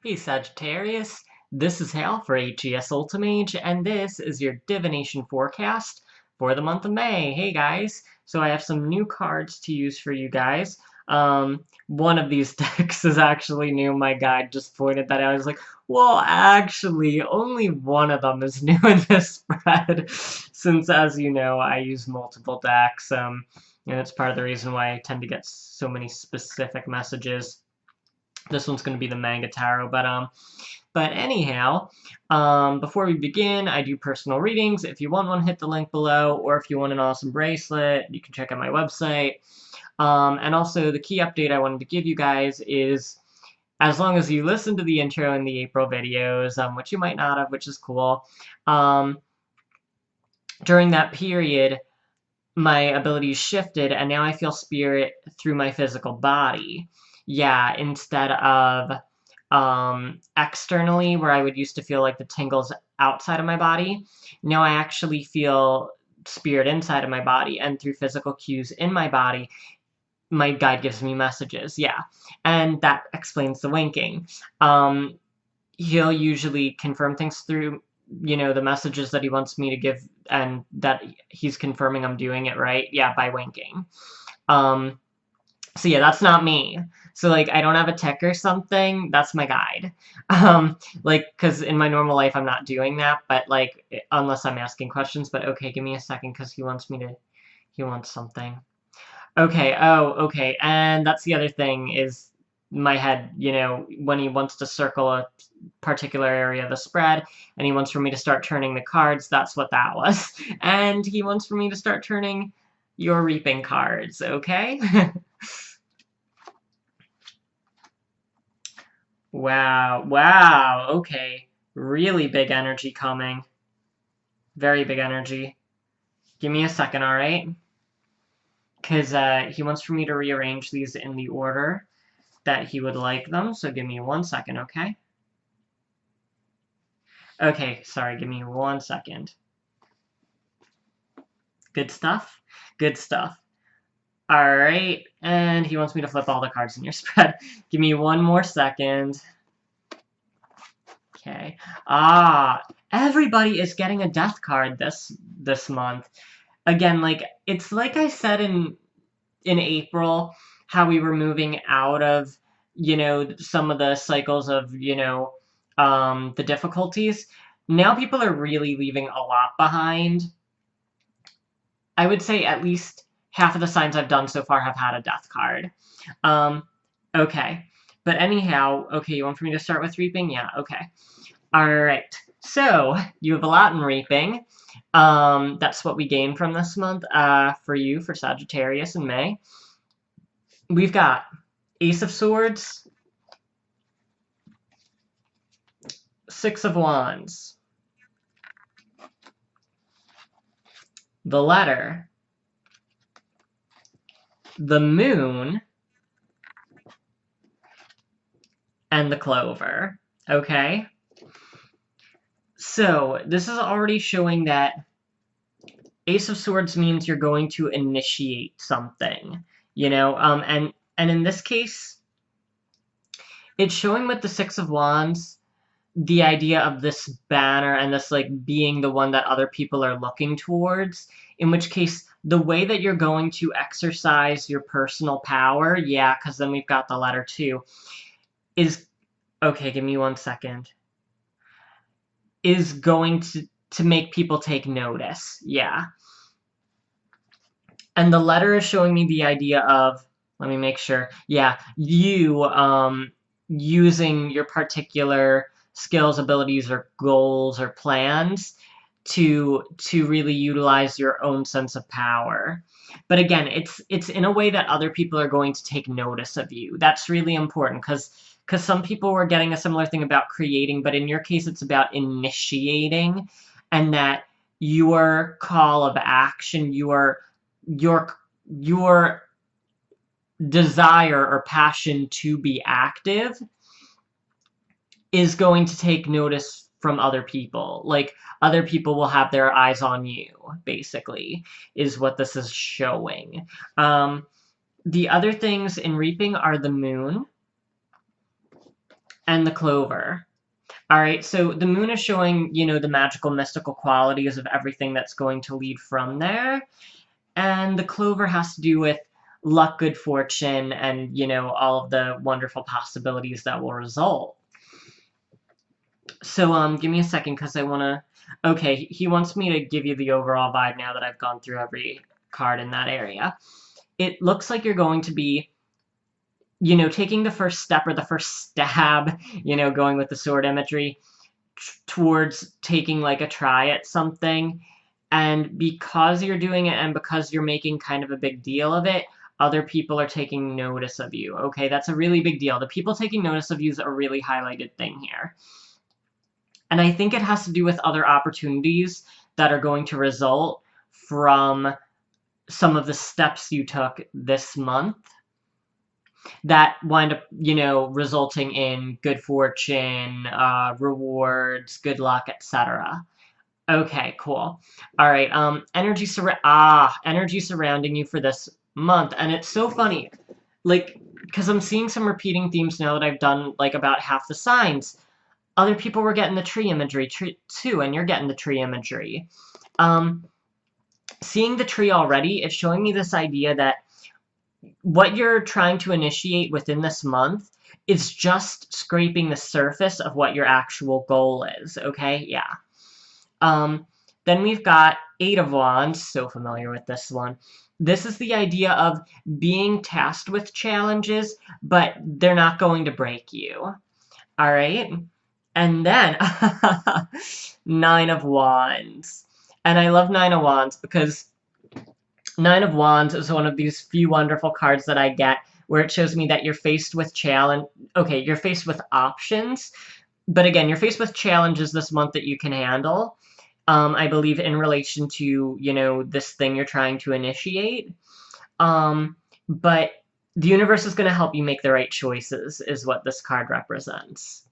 Hey Sagittarius, this is Hal for HES Ultimage, and this is your divination forecast for the month of May. Hey guys, so I have some new cards to use for you guys. One of these decks is actually new. My guide just pointed that out. I was like, well, actually, only one of them is new in this spread, since as you know, I use multiple decks, and it's part of the reason why I tend to get so many specific messages. This one's going to be the Manga Tarot, but anyhow, before we begin, I do personal readings. If you want one, hit the link below, or if you want an awesome bracelet, you can check out my website. And also, the key update I wanted to give you guys is, as long as you listen to the intro in the April videos, which you might not have, which is cool, during that period, my abilities shifted, and now I feel spirit through my physical body. Yeah, instead of externally, where I would used to feel like the tingles outside of my body, now I actually feel spirit inside of my body, and through physical cues in my body, my guide gives me messages. Yeah, and that explains the winking. He'll usually confirm things through, the messages that he wants me to give, and that he's confirming I'm doing it right. Yeah, by winking. So yeah, that's not me. So like, I don't have a tick or something. That's my guide. Like, because in my normal life, I'm not doing that. But like, unless I'm asking questions. But okay, give me a second, because he wants something. Okay, oh, okay. And that's the other thing is my head, when he wants to circle a particular area of the spread, and he wants for me to start turning the cards, that's what that was. And he wants for me to start turning your reaping cards, okay? Wow, wow, okay. Really big energy coming. Very big energy. Give me a second, alright? Because he wants for me to rearrange these in the order that he would like them, so give me 1 second, okay? Okay, sorry, give me 1 second. Good stuff? Good stuff. Alright, and he wants me to flip all the cards in your spread. Give me 1 more second. Okay. Ah, everybody is getting a death card this month. Again, like, it's like I said in April, how we were moving out of, some of the cycles of, the difficulties. Now people are really leaving a lot behind. I would say at least half of the signs I've done so far have had a death card. Okay. But anyhow, okay, you want for me to start with reaping? Yeah, okay. Alright. So, you have a lot in reaping. That's what we gain from this month, for you, for Sagittarius in May. We've got Ace of Swords, Six of Wands, the Letter, the Moon, and the Clover. Okay? So, this is already showing that Ace of Swords means you're going to initiate something, and in this case, it's showing with the Six of Wands the idea of this banner and this, like, being the one that other people are looking towards, in which case, the way that you're going to exercise your personal power, yeah, because then we've got the letter too, is, okay, give me 1 second, is going to make people take notice, yeah. And the letter is showing me the idea of, let me make sure, yeah, you, using your particular skills, abilities, or goals, or plans to really utilize your own sense of power. But again, it's in a way that other people are going to take notice of you. That's really important, because some people were getting a similar thing about creating, but in your case, it's about initiating, and that your call of action, your desire or passion to be active is going to take notice from other people. Like, other people will have their eyes on you, basically, is what this is showing. The other things in reaping are the moon and the Clover. All right, so the moon is showing, you know, the magical, mystical qualities of everything that's going to lead from there. And the Clover has to do with luck, good fortune, and, you know, all of the wonderful possibilities that will result. So, give me a second, because I want to... Okay, he wants me to give you the overall vibe now that I've gone through every card in that area. It looks like you're going to be, you know, taking the first step or the first stab, you know, going with the sword imagery, towards taking like a try at something. And because you're doing it and because you're making kind of a big deal of it, other people are taking notice of you. Okay, that's a really big deal. The people taking notice of you is a really highlighted thing here. And I think it has to do with other opportunities that are going to result from some of the steps you took this month that wind up, you know, resulting in good fortune, rewards, good luck, etc. Okay, cool. All right, energy surrounding you for this month. And it's so funny, like, because I'm seeing some repeating themes now that I've done, like, about half the signs. Other people were getting the tree imagery too, and you're getting the tree imagery. Seeing the tree already, it's showing me this idea that what you're trying to initiate within this month is just scraping the surface of what your actual goal is, okay? Yeah. Then we've got Eight of Wands, so familiar with this one. This is the idea of being tasked with challenges, but they're not going to break you, all right? And then, Nine of Wands. And I love Nine of Wands because Nine of Wands is one of these few wonderful cards that I get where it shows me that you're faced with challenge. Okay, you're faced with options, but again, you're faced with challenges this month that you can handle. I believe in relation to, you know, this thing you're trying to initiate. But the universe is going to help you make the right choices, is what this card represents.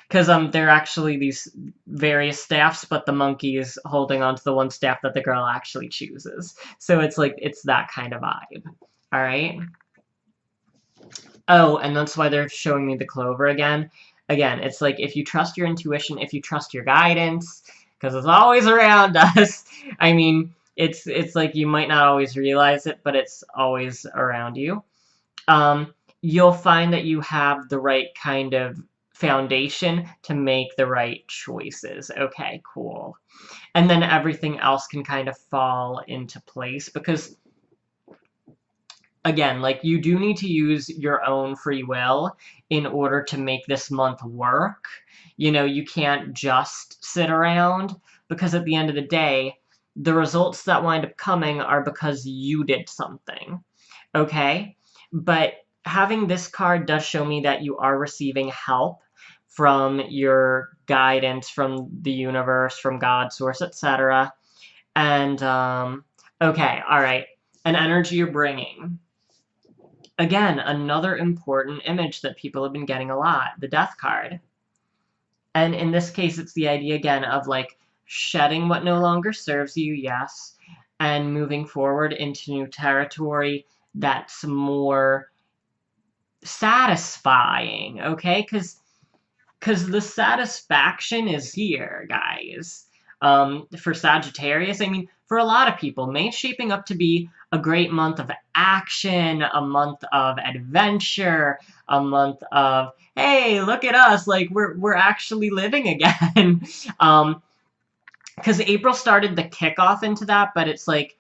Because they're actually these various staffs, but the monkey is holding on to the one staff that the girl actually chooses. So it's like, it's that kind of vibe. All right? Oh, and that's why they're showing me the Clover again. Again, it's like, if you trust your intuition, if you trust your guidance, because it's always around us. I mean, it's like you might not always realize it, but it's always around you. You'll find that you have the right kind of foundation to make the right choices. Okay, cool. And then everything else can kind of fall into place because, again, like, you do need to use your own free will in order to make this month work. You know, you can't just sit around, because at the end of the day, the results that wind up coming are because you did something. Okay? But having this card does show me that you are receiving help from your guidance, from the universe, from God, source, etc. And, okay, all right. An energy you're bringing. Again, another important image that people have been getting a lot, the Death card. And in this case, it's the idea, again, of, like, shedding what no longer serves you, yes, and moving forward into new territory that's more satisfying, okay? Because the satisfaction is here, guys. For Sagittarius, I mean, for a lot of people, May's shaping up to be a great month of action, a month of adventure, a month of, hey, look at us, like, we're actually living again. Because April started the kickoff into that, but it's like,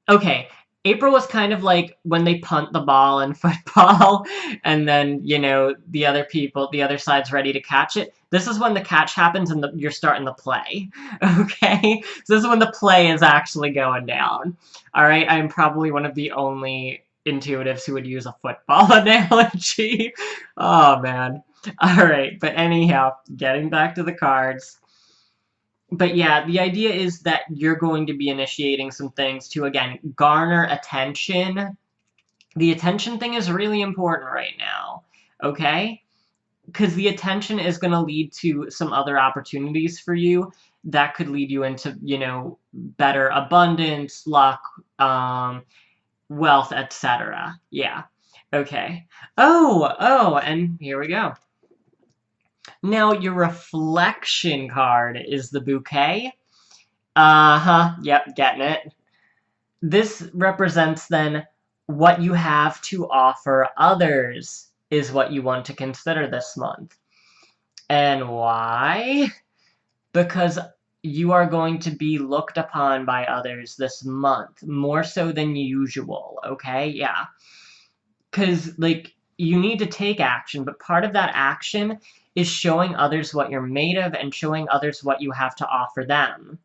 okay, April was kind of like when they punt the ball in football, and then, you know, the other side's ready to catch it. This is when the catch happens and you're starting the play, okay? So this is when the play is actually going down, all right? I'm probably one of the only intuitives who would use a football analogy. Oh, man. All right, but anyhow, getting back to the cards. But yeah, the idea is that you're going to be initiating some things to, again, garner attention. The attention thing is really important right now, okay? Because the attention is going to lead to some other opportunities for you that could lead you into, you know, better abundance, luck, wealth, etc. Yeah. Okay. Oh, and here we go. Now, your reflection card is the bouquet. Uh-huh, yep, getting it. This represents then what you have to offer others is what you want to consider this month. And why? Because you are going to be looked upon by others this month, more so than usual, okay? Yeah. Because, like, you need to take action, but part of that action is showing others what you're made of and showing others what you have to offer them.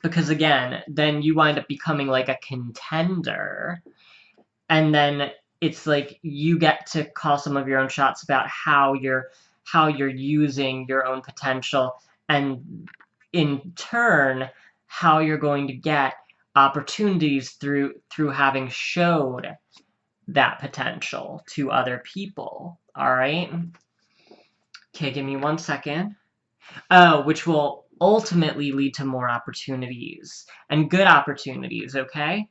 Because, again, then you wind up becoming like a contender, and then it's like you get to call some of your own shots about how you're using your own potential, and in turn how you're going to get opportunities through having showed that potential to other people. All right. Okay, give me 1 second. Oh, which will ultimately lead to more opportunities and good opportunities. Okay.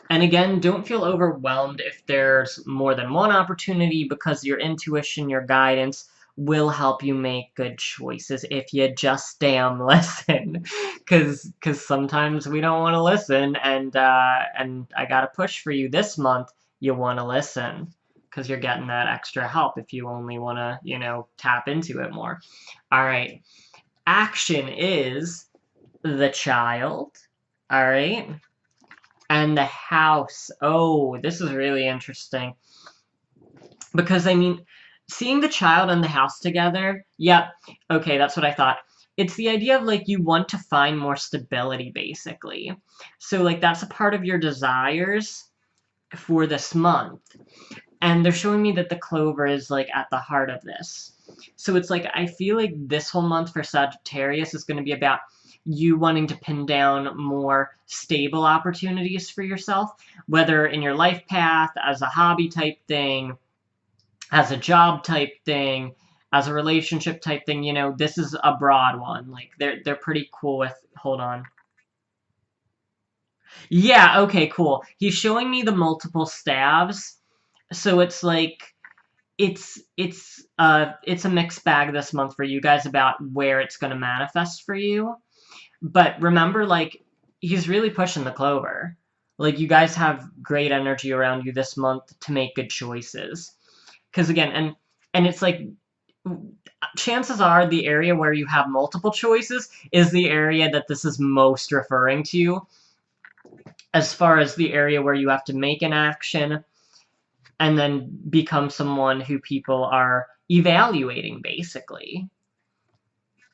And again, don't feel overwhelmed if there's more than one opportunity, because your intuition, your guidance will help you make good choices if you just damn listen. Cause sometimes we don't want to listen, and I gotta push for you this month. You want to listen, because you're getting that extra help if you only want to, tap into it more. All right. Action is the child. All right. And the house. Oh, this is really interesting. Because, I mean, seeing the child and the house together, yeah, okay, that's what I thought. It's the idea of, like, you want to find more stability, basically. So, like, that's a part of your desires for this month. And they're showing me that the clover is, like, at the heart of this. So it's like, I feel like this whole month for Sagittarius is going to be about you wanting to pin down more stable opportunities for yourself, whether in your life path, as a hobby type thing, as a job type thing, as a relationship type thing. This is a broad one. Like, they're pretty cool with, hold on. Yeah, okay, cool. He's showing me the multiple stabs. So it's like, it's a mixed bag this month for you guys about where it's going to manifest for you. But remember, like, he's really pushing the clover. Like, you guys have great energy around you this month to make good choices. Because, again, and it's like, chances are the area where you have multiple choices is the area that this is most referring to, as far as the area where you have to make an action and then become someone who people are evaluating, basically.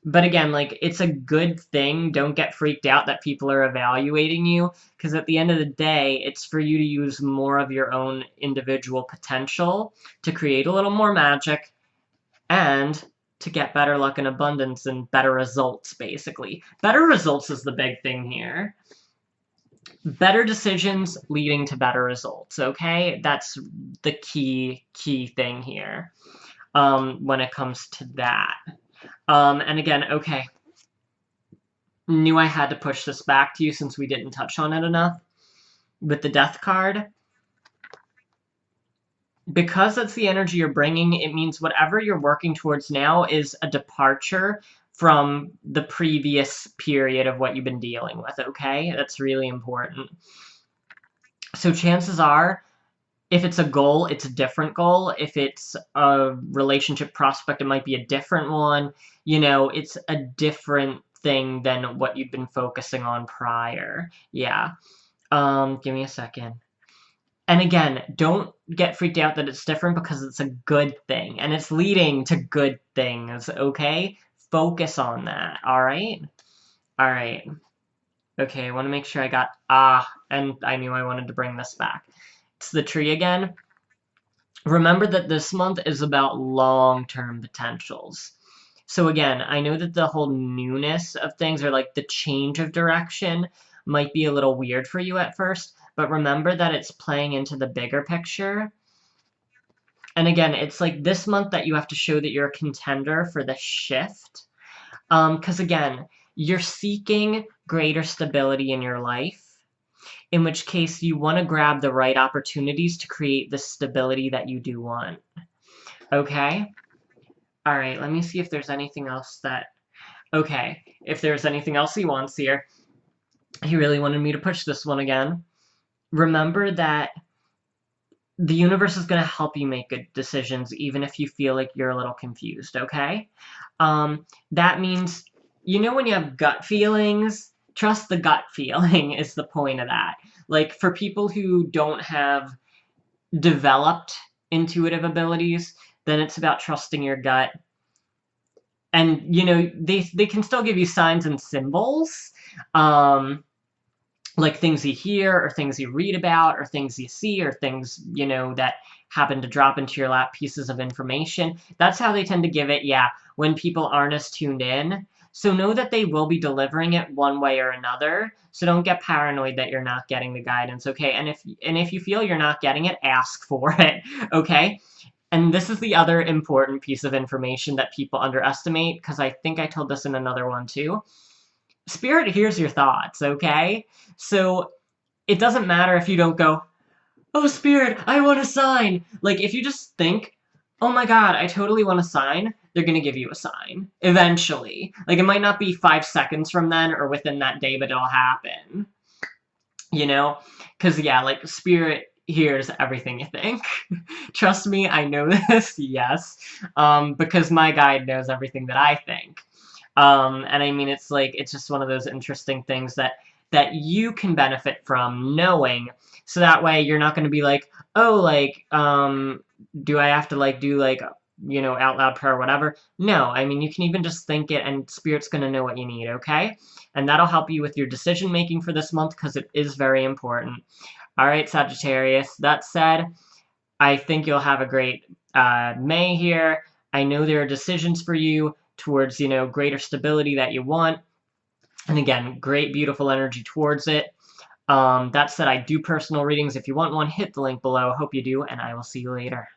But again, like, it's a good thing. Don't get freaked out that people are evaluating you, because at the end of the day, it's for you to use more of your own individual potential to create a little more magic and to get better luck and abundance and better results, basically. Better results is the big thing here. Better decisions leading to better results, okay? That's the key thing here, when it comes to that. And again, okay, knew I had to push this back to you since we didn't touch on it enough. With the Death card, because that's the energy you're bringing, it means whatever you're working towards now is a departure from the previous period of what you've been dealing with, okay? That's really important. So chances are, if it's a goal, it's a different goal. If it's a relationship prospect, it might be a different one. It's a different thing than what you've been focusing on prior. Yeah. Give me a second. And again, don't get freaked out that it's different, because it's a good thing. And it's leading to good things, okay? Focus on that, alright? Alright. Okay, I want to make sure I got... and I knew I wanted to bring this back. It's the tree again. Remember that this month is about long-term potentials. So again, I know that the whole newness of things, or like the change of direction, might be a little weird for you at first, but remember that it's playing into the bigger picture. And again, it's like this month that you have to show that you're a contender for the shift. Because again, you're seeking greater stability in your life. in which case you want to grab the right opportunities to create the stability that you do want. Okay? All right, let me see if there's anything else that... Okay, if there's anything else he wants here. He really wanted me to push this one again. Remember that the universe is going to help you make good decisions, even if you feel like you're a little confused, okay? That means, you know when you have gut feelings? Trust the gut feeling is the point of that. Like, for people who don't have developed intuitive abilities, then it's about trusting your gut. And, you know, they can still give you signs and symbols, like things you hear or things you read about or things you see or things, you know, that happen to drop into your lap, pieces of information. That's how they tend to give it, yeah, when people aren't as tuned in. So know that they will be delivering it one way or another. So don't get paranoid that you're not getting the guidance, okay? And if you feel you're not getting it, ask for it, okay? And this is the other important piece of information that people underestimate, because I think I told this in another one too. Spirit hears your thoughts, okay? So it doesn't matter if you don't go, oh, Spirit, I want a sign. Like, if you just think, oh my god, I totally want a sign, they're going to give you a sign. Eventually. Like, it might not be 5 seconds from then or within that day, but it'll happen. You know? Because, yeah, like, Spirit hears everything you think. Trust me, I know this, yes. Because my guide knows everything that I think. And I mean, it's like, it's just one of those interesting things that you can benefit from knowing, so that way you're not going to be like, oh, like, do I have to, like, do, like, you know, out loud prayer or whatever? No, I mean, you can even just think it, and Spirit's going to know what you need, okay? And that'll help you with your decision making for this month, because it is very important. All right, Sagittarius, that said, I think you'll have a great May here. I know there are decisions for you towards, you know, greater stability that you want. And again, great, beautiful energy towards it. That said, I do personal readings. If you want one, hit the link below. Hope you do, and I will see you later.